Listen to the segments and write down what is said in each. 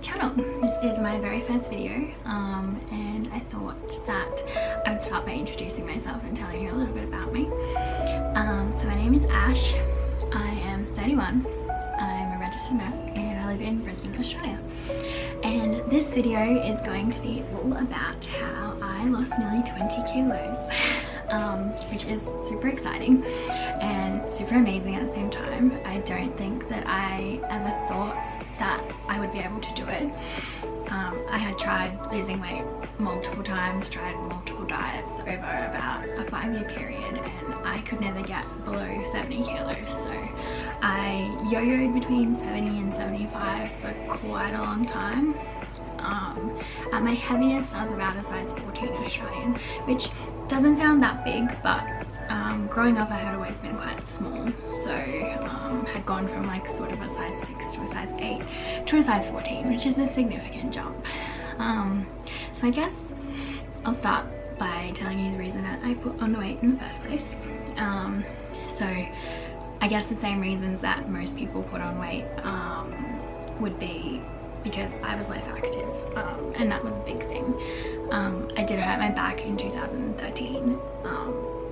channel. This is my very first video and I thought that I would start by introducing myself and telling you a little bit about me. So my name is Ash, I am 31, I'm a registered nurse and I live in Brisbane, Australia. And this video is going to be all about how I lost nearly 20 kilos, which is super exciting and super amazing at the same time. I don't think that I ever thought that I would be able to do it. I had tried losing weight multiple times, tried multiple diets over about a 5-year period, and I could never get below 70 kilos. So I yo-yoed between 70 and 75 for quite a long time. At my heaviest I was about a size 14 Australian, which doesn't sound that big, but growing up I had always been quite small, so had gone from like sort of a size 6 to a size 8 to a size 14, which is a significant jump. So I guess I'll start by telling you the reason that I put on the weight in the first place. So I guess the same reasons that most people put on weight would be because I was less active, and that was a big thing. I did hurt my back in 2013,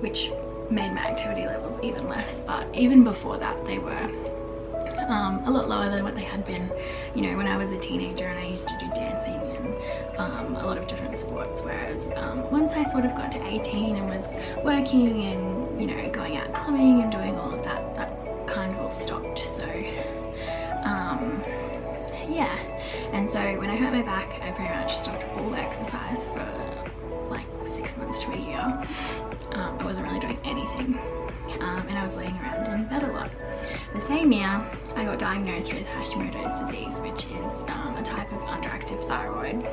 which made my activity levels even less, but even before that they were a lot lower than what they had been, you know, when I was a teenager and I used to do dancing and a lot of different sports, whereas once I sort of got to 18 and was working and, you know, going out clubbing and doing all of that, that kind of all stopped. So yeah, and so when I hurt my back I pretty much stopped all exercise for like 6 months to a year. I wasn't really doing anything, and I was laying around in bed a lot. The same year I got diagnosed with Hashimoto's disease, which is a type of underactive thyroid,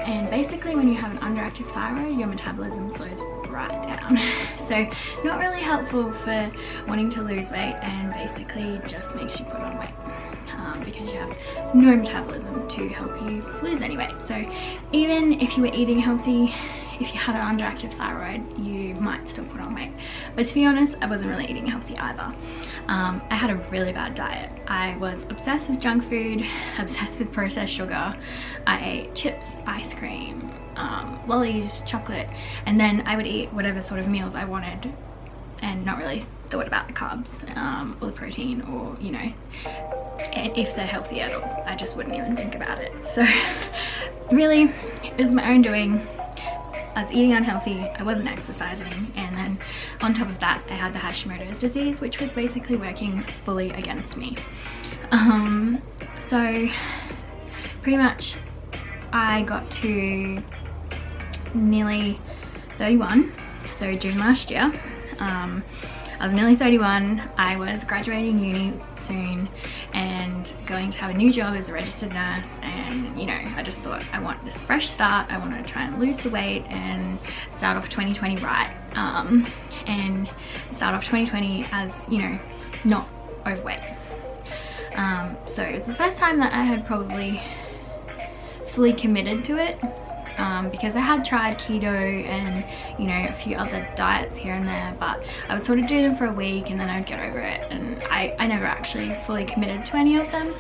and basically when you have an underactive thyroid your metabolism slows right down. So not really helpful for wanting to lose weight, and basically just makes you put on weight because you have no metabolism to help you lose any weight. So even if you were eating healthy, if you had an underactive thyroid, you might still put on weight. But to be honest, I wasn't really eating healthy either. I had a really bad diet. I was obsessed with junk food, obsessed with processed sugar. I ate chips, ice cream, lollies, chocolate, and then I would eat whatever sort of meals I wanted and not really thought about the carbs or the protein, or, you know, if they're healthy at all. I just wouldn't even think about it. So really it was my own doing. I was eating unhealthy, I wasn't exercising, and then on top of that I had the Hashimoto's disease, which was basically working fully against me. So pretty much I got to nearly 31, so June last year. I was nearly 31, I was graduating uni soon and going to have a new job as a registered nurse, and you know, I just thought I want this fresh start. I want to try and lose the weight and start off 2020 right, and start off 2020 as, you know, not overweight. So it was the first time that I had probably fully committed to it, because I had tried keto and, you know, a few other diets here and there, but I would sort of do them for a week and then I would get over it, and I never actually fully committed to any of them.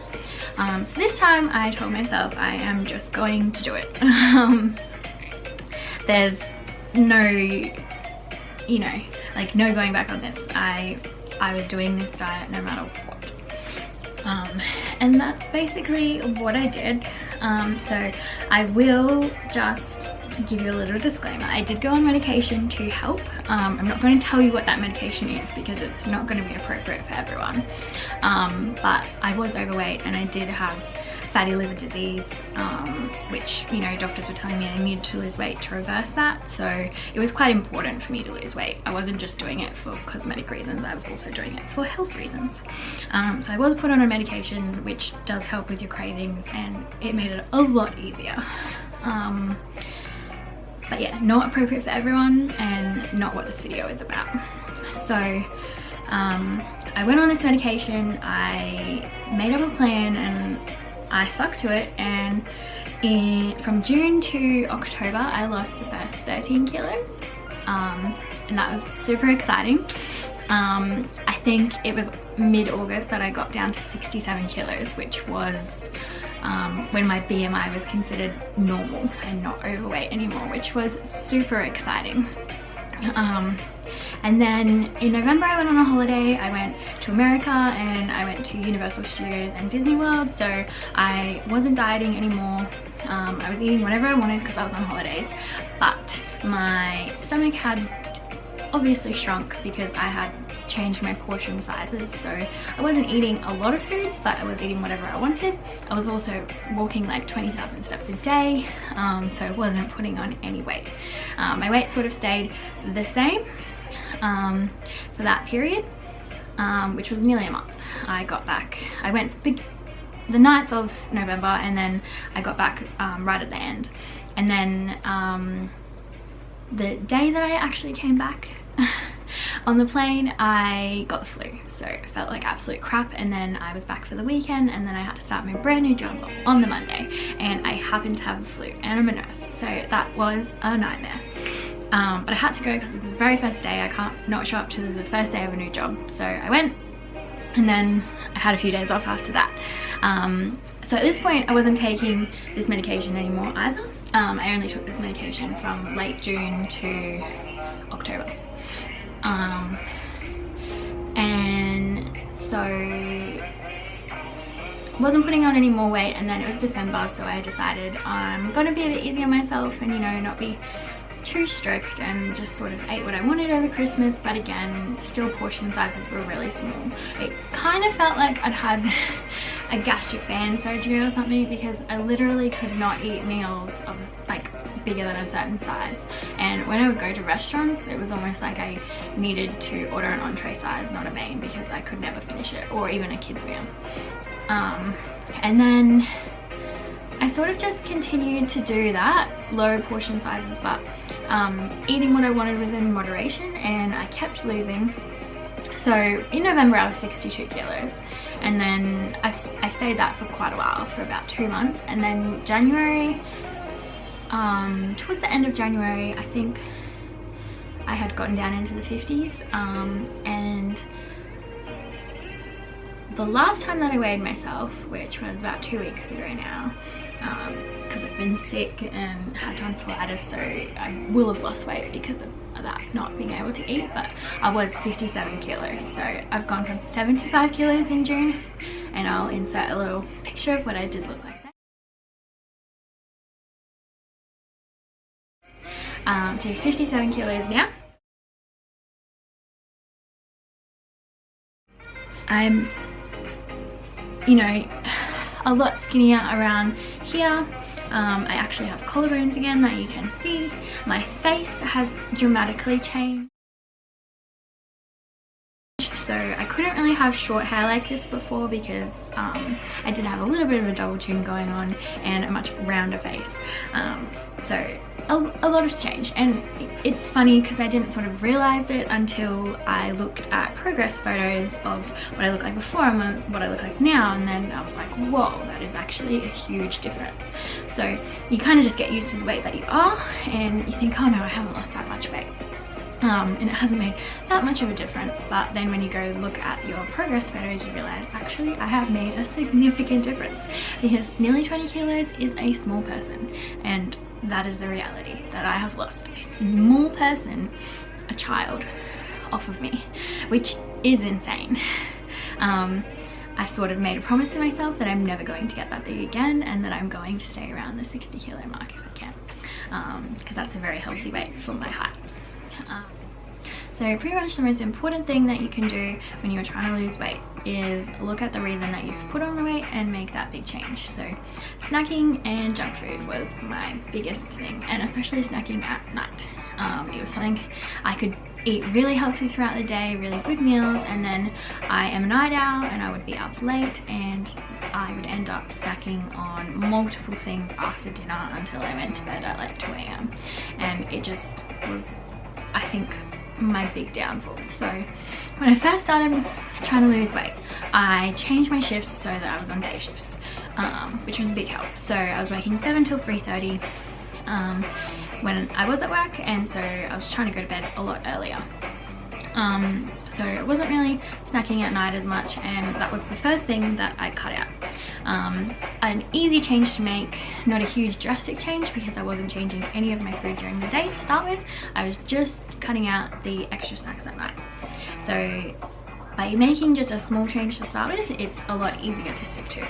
So this time I told myself I am just going to do it. There's no, you know, like no going back on this. I was doing this diet no matter what. And that's basically what I did. So I will just give you a little disclaimer. I did go on medication to help. I'm not going to tell you what that medication is because it's not going to be appropriate for everyone. But I was overweight and I did have fatty liver disease, which, you know, doctors were telling me I needed to lose weight to reverse that. So it was quite important for me to lose weight. I wasn't just doing it for cosmetic reasons, I was also doing it for health reasons. So I was put on a medication which does help with your cravings, and it made it a lot easier. But yeah, not appropriate for everyone and not what this video is about. So I went on this medication, I made up a plan and I stuck to it, and from June to October I lost the first 13 kilos, and that was super exciting. I think it was mid-August that I got down to 67 kilos, which was when my BMI was considered normal and not overweight anymore, which was super exciting. And then in November I went on a holiday. I went to America and I went to Universal Studios and Disney World, so I wasn't dieting anymore. I was eating whatever I wanted because I was on holidays, but my stomach had obviously shrunk because I had changed my portion sizes. So I wasn't eating a lot of food, but I was eating whatever I wanted. I was also walking like 20,000 steps a day, so I wasn't putting on any weight. My weight sort of stayed the same for that period, which was nearly a month. I got back, I went the 9th of November, and then I got back right at the end. And then the day that I actually came back on the plane, I got the flu, so I felt like absolute crap. And then I was back for the weekend, and then I had to start my brand new job on the Monday, and I happened to have the flu, and I'm a nurse, so that was a nightmare. But I had to go because it was the very first day. I can't not show up to the first day of a new job, so I went, and then I had a few days off after that. So at this point I wasn't taking this medication anymore either. I only took this medication from late June to October. And so wasn't putting on any more weight, and then it was December, so I decided I'm gonna be a bit easy on myself and, you know, not be too strict, and just sort of ate what I wanted over Christmas. But again, still portion sizes were really small. It kind of felt like I'd had a gastric band surgery or something, because I literally could not eat meals of like bigger than a certain size. And when I would go to restaurants, it was almost like I needed to order an entree size, not a main, because I could never finish it, or even a kid's meal. And then I sort of just continued to do that, low portion sizes, but eating what I wanted within moderation, and I kept losing. So in November I was 62 kilos, and then I stayed that for quite a while, for about 2 months. And then January, towards the end of January, I think I had gotten down into the 50s, and the last time that I weighed myself, which was about 2 weeks ago now, because I've been sick and had tonsillitis, so I will have lost weight because of that, not being able to eat, but I was 57 kilos. So I've gone from 75 kilos in June, and I'll insert a little picture of what I did look like then. To 57 kilos now. I'm, you know, a lot skinnier around here. I actually have collarbones again that you can see. My face has dramatically changed. So I couldn't really have short hair like this before, because I did have a little bit of a double chin going on and a much rounder face. So a lot has changed, and it's funny because I didn't sort of realize it until I looked at progress photos of what I look like before and what I look like now, and then I was like, whoa, that is actually a huge difference. So you kind of just get used to the weight that you are, and you think, oh no, I haven't lost that much weight. And it hasn't made that much of a difference. But then when you go look at your progress photos, you realize actually I have made a significant difference, because nearly 20 kilos is a small person, and that is the reality, that I have lost a small person, a child, off of me, which is insane. I sort of made a promise to myself that I'm never going to get that big again, and that I'm going to stay around the 60 kilo mark if I can, because that's a very healthy weight for my height. So pretty much the most important thing that you can do when you're trying to lose weight is look at the reason that you've put on the weight and make that big change. So snacking and junk food was my biggest thing, and especially snacking at night. It was something I could eat really healthy throughout the day, really good meals, and then I am a night owl and I would be up late, and I would end up snacking on multiple things after dinner until I went to bed at like 2 AM. And it just was, I think, my big downfall. So when I first started trying to lose weight, I changed my shifts so that I was on day shifts, which was a big help. So I was working 7 till 3:30 when I was at work, and so I was trying to go to bed a lot earlier. So I wasn't really snacking at night as much, and that was the first thing that I cut out. An easy change to make, not a huge drastic change because I wasn't changing any of my food during the day to start with. I was just cutting out the extra snacks at night. So by making just a small change to start with, it's a lot easier to stick to.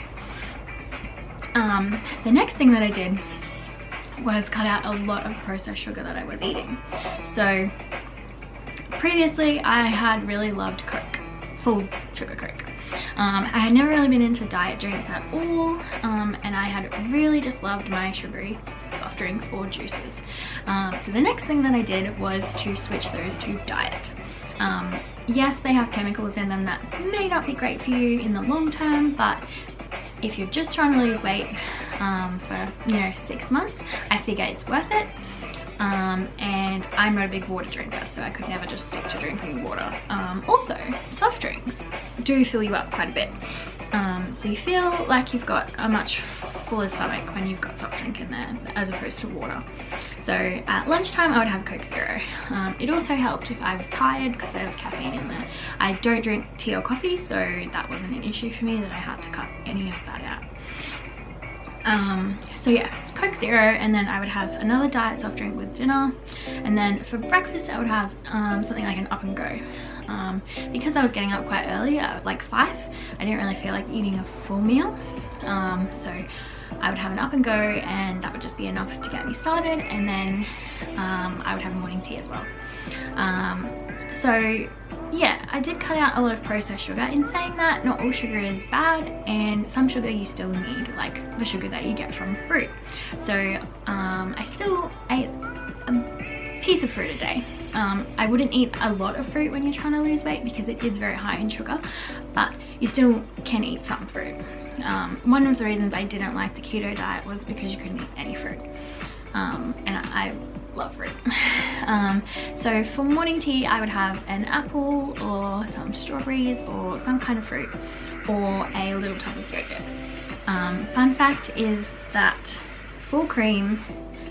The next thing that I did was cut out a lot of processed sugar that I was eating. So previously I had really loved Coke, full sugar Coke. I had never really been into diet drinks at all, and I had really just loved my sugary soft drinks or juices. So the next thing that I did was to switch those to diet. Yes, they have chemicals in them that may not be great for you in the long term, but if you're just trying to lose weight for 6 months, I figure it's worth it. And I'm not a big water drinker, so I could never just stick to drinking water. Also, soft drinks do fill you up quite a bit, so you feel like you've got a much fuller stomach when you've got soft drink in there as opposed to water. So at lunchtime I would have Coke Zero. It also helped if I was tired because there was caffeine in there. I don't drink tea or coffee, so that wasn't an issue for me that I had to cut any of that out. So yeah, Coke Zero, and then I would have another diet soft drink with dinner, and then for breakfast I would have something like an Up and Go. Because I was getting up quite early at like 5, I didn't really feel like eating a full meal, so I would have an Up and Go, and that would just be enough to get me started, and then I would have morning tea as well. So yeah, I did cut out a lot of processed sugar. In saying that, not all sugar is bad, and some sugar you still need, like the sugar that you get from fruit. So I still ate a piece of fruit a day. I wouldn't eat a lot of fruit when you're trying to lose weight because it is very high in sugar, but you still can eat some fruit. One of the reasons I didn't like the keto diet was because you couldn't eat any fruit, and I love fruit. So for morning tea I would have an apple or some strawberries or some kind of fruit, or a little tub of yogurt. Fun fact is that full cream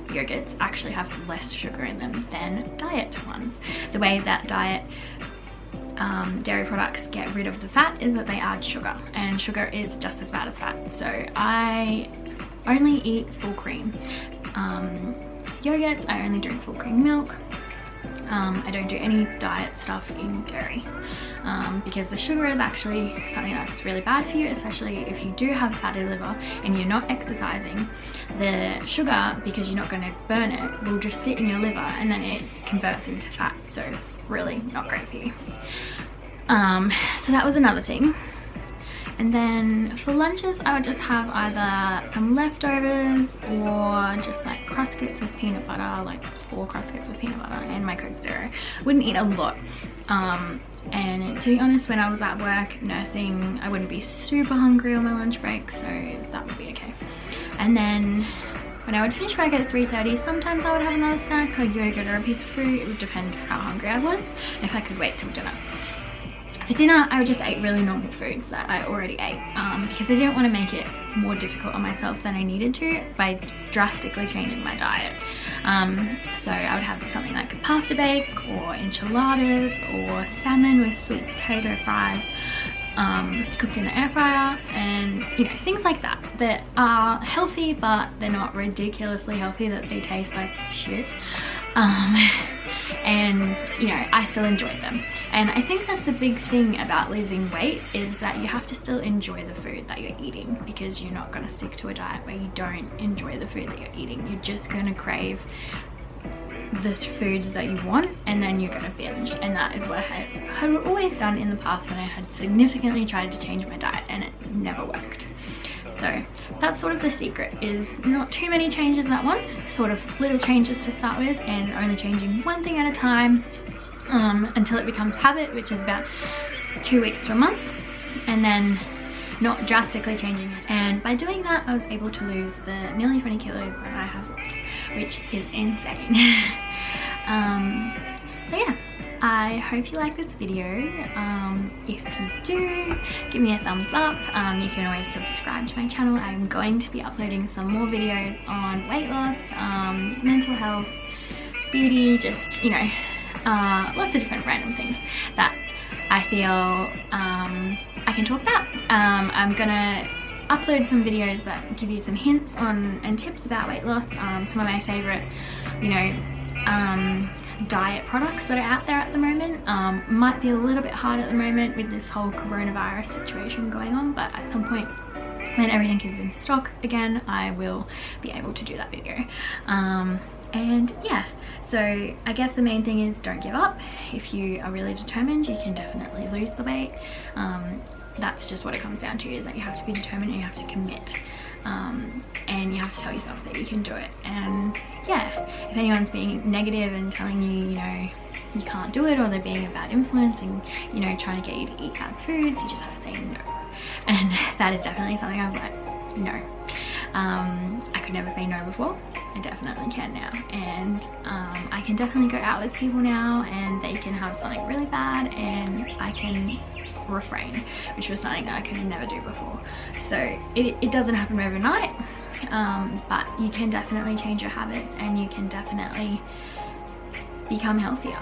yogurts actually have less sugar in them than diet ones. The way that diet dairy products get rid of the fat is that they add sugar, and sugar is just as bad as fat. So I only eat full cream yogurts. I only drink full cream milk. I don't do any diet stuff in dairy because the sugar is actually something that's really bad for you, especially if you do have fatty liver and you're not exercising. The sugar, because you're not going to burn it, will just sit in your liver and then it converts into fat, so it's really not great for you. So that was another thing. And then for lunches I would just have either some leftovers or just like Cruskits with peanut butter, like 4 Cruskits with peanut butter, and my Coke Zero. Wouldn't eat a lot. And to be honest, when I was at work nursing, I wouldn't be super hungry on my lunch break, so that would be okay. And then when I would finish work at 3:30, sometimes I would have another snack, like yogurt or a piece of fruit. It would depend how hungry I was, if I could wait till dinner. For dinner, I would just eat really normal foods that I already ate, because I didn't want to make it more difficult on myself than I needed to by drastically changing my diet. So I would have something like a pasta bake or enchiladas or salmon with sweet potato fries cooked in the air fryer, and things like that that are healthy but they're not ridiculously healthy that they taste like shit. And I still enjoy them, and I think that's the big thing about losing weight, is that you have to still enjoy the food that you're eating, because you're not going to stick to a diet where you don't enjoy the food that you're eating. You're just going to crave the foods that you want, and then you're going to binge, and that is what I had always done in the past when I had significantly tried to change my diet and it never worked. So that's sort of the secret, is not too many changes at once, sort of little changes to start with, and only changing one thing at a time until it becomes habit, which is about 2 weeks to a month, and then not drastically changing it. And by doing that, I was able to lose the nearly 20 kilos that I have lost, which is insane. So yeah, I hope you like this video. If you do, give me a thumbs up. You can always subscribe to my channel. I'm going to be uploading some more videos on weight loss, mental health, beauty, just lots of different random things that I feel I can talk about. I'm gonna upload some videos that give you some hints on and tips about weight loss, some of my favorite, you know, diet products that are out there at the moment. Might be a little bit hard at the moment with this whole coronavirus situation going on, but at some point when everything is in stock again, I will be able to do that video. And yeah, so I guess the main thing is don't give up. If you are really determined, you can definitely lose the weight. That's just what it comes down to, is that you have to be determined and you have to commit, and you have to tell yourself that you can do it. And yeah, if anyone's being negative and telling you, you know, you can't do it, or they're being a bad influence and, you know, trying to get you to eat bad foods, you just have to say no. And that is definitely something I'm like, no. I could never say no before. I definitely can now, and I can definitely go out with people now and they can have something really bad and I can refrain, which was something that I could never do before. So it doesn't happen overnight, but you can definitely change your habits and you can definitely become healthier.